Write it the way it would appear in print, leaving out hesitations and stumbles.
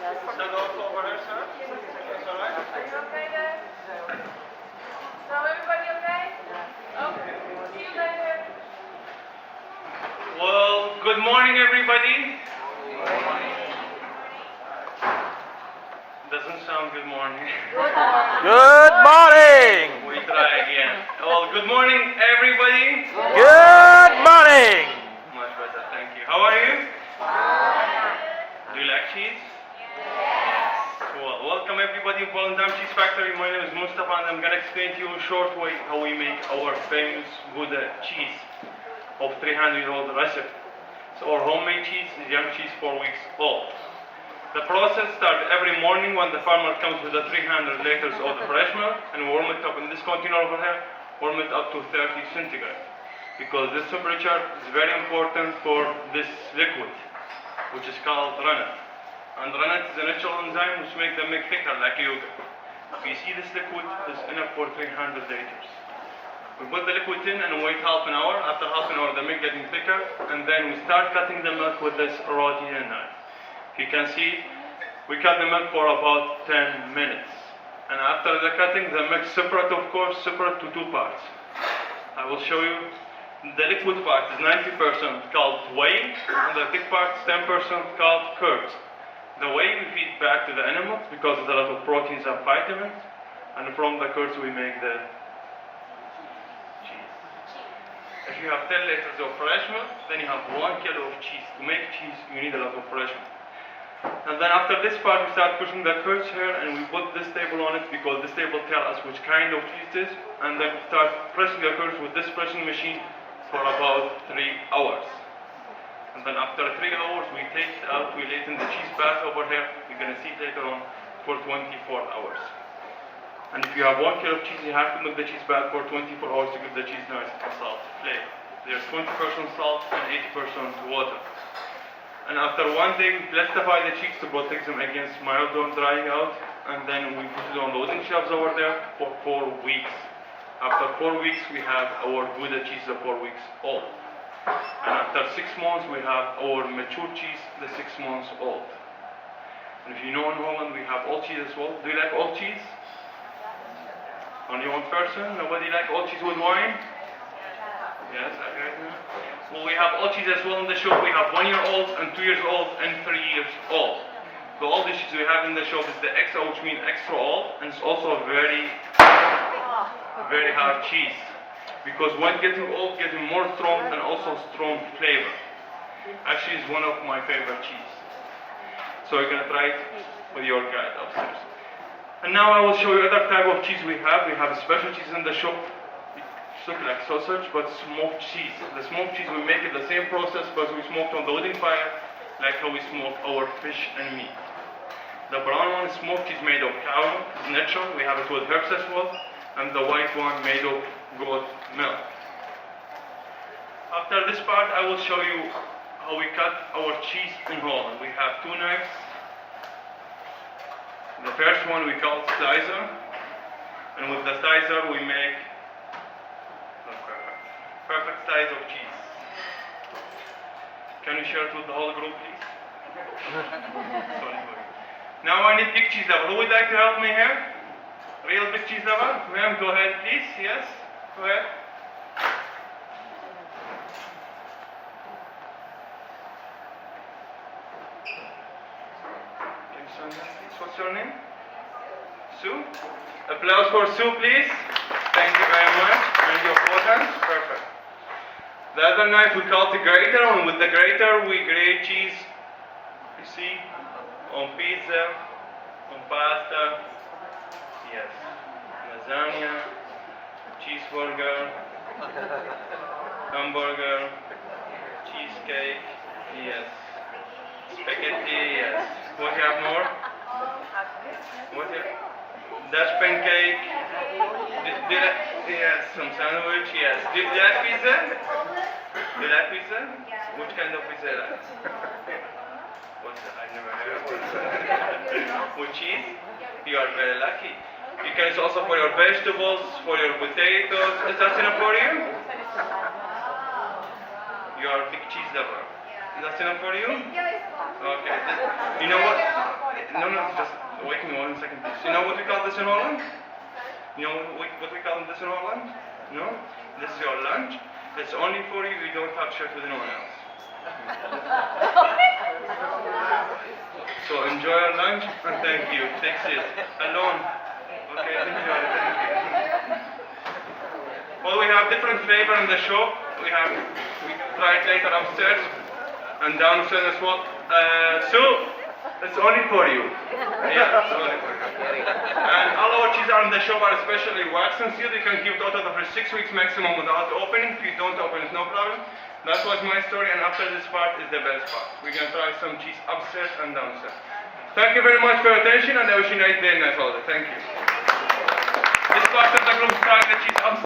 Stand also over here, sir. That's all right. Are you okay then? So everybody okay? Okay. See you later. Well, good morning, everybody. Doesn't sound good morning. Good morning! We try again. Well, good morning, everybody. Good morning! Much better, thank you. How are you? Do you like cheese? Well, welcome everybody in Volendam Cheese Factory. My name is Mustafa and I'm going to explain to you in a short way how we make our famous Gouda cheese of 300-year-old recipe. So our homemade cheese is young cheese 4 weeks old. The process starts every morning when the farmer comes with the 300 liters of the fresh milk and warm it up in this container over here, warm it up to 30 centigrade. Because this temperature is very important for this liquid, which is called rennet. And rennet is a natural enzyme which makes the milk thicker like yogurt. If you see this liquid is enough for 300 liters. We put the liquid in and wait half an hour. After half an hour the milk getting thicker, and then we start cutting the milk with this roti knife. You can see we cut the milk for about 10 minutes. And after the cutting, the milk separate, of course, separate to two parts. I will show you. The liquid part is 90% called whey, and the thick part is 10% called curd. The whey we feed back to the animals because there's a lot of proteins and vitamins, and from the curds we make the cheese. If you have 10 liters of fresh milk, then you have 1 kilo of cheese. To make cheese, you need a lot of fresh milk. And then after this part, we start pushing the curds here, and we put this table on it because this table tells us which kind of cheese it is. And then we start pressing the curds with this pressing machine for about 3 hours. And then after 3 hours, we take it out, we lay it in the cheese bath over here. You're going to see it later on for 24 hours. And if you have 1 kilo of cheese, you have to make the cheese bath for 24 hours to give the cheese nice and salt flavor. There's 20% salt and 80% water. And after 1 day, we plastify the cheese to protect them against mildew drying out. And then we put it on loading shelves over there for 4 weeks. After 4 weeks, we have our Gouda cheese of 4 weeks old. And after 6 months, we have our mature cheese, the 6 months old. And if you know in Holland, we have old cheese as well. Do you like old cheese? Only one person? Nobody like old cheese with wine? Yes, okay. Well, we have old cheese as well in the shop. We have 1 year old and 2 years old and 3 years old. The oldest cheese we have in the shop is the extra, which means extra old, and it's also a very hard cheese. Because when getting old, getting more strong and also strong flavor. Actually, it's one of my favorite cheese. So you're gonna try it with your guide upstairs. And now I will show you other type of cheese we have. We have a special cheese in the shop. It's look like sausage, but smoked cheese. The smoked cheese we make it the same process, but we smoke on the wood fire, like how we smoke our fish and meat. The brown one is smoked cheese made of cow milk. It's natural. We have it with herbs as well. And the white one made of goat milk. After this part, I will show you how we cut our cheese in Holland. We have 2 knives. The first one we call slicer, and with the slicer we make perfect size of cheese. Can you share it with the whole group, please? Sorry. Now I need big cheese lover. Who would like to help me here? Real big cheese lover? Ma'am, go ahead, please. Yes, go ahead. Can you stand up, please? What's your name? Sue? Applause for Sue, please. Thank you very much. And your photos. Perfect. The other knife we call the grater, and with the grater we grate cheese. You see? On pizza, on pasta. Yes. Lasagna, cheeseburger, hamburger, cheesecake, yes. Spaghetti, yes. What do you have more? What do you have? Dutch pancake. Yes, some sandwich, yes. Do you like pizza? Do you like pizza? Which kind of pizza you like? What's that? I never heard of it. With cheese? You are very lucky. You can use also for your vegetables, for your potatoes. Is that enough for you? You are a big cheese lover. Is that enough for you? Okay. You know what? No, just wait me 1 second, please. You know what we call this in Holland? You know what we call this in Holland? No? This is your lunch. It's only for you. You don't have to share it with anyone else. So enjoy your lunch and thank you. Take it alone. Okay, enjoy. Thank you. Well, we have different flavor in the shop. We try it later upstairs and downstairs as well. So it's only for you. Yeah, it's only for you. And all our cheese are in the shop are especially waxed and sealed. You can keep it out for 6 weeks maximum without opening. If you don't open it, no problem. That was my story, and after this part is the best part. We're gonna try some cheese upstairs and downstairs. Thank you very much for your attention, and I wish you a nice day and nice holiday. Thank you. This part of the group trying the cheese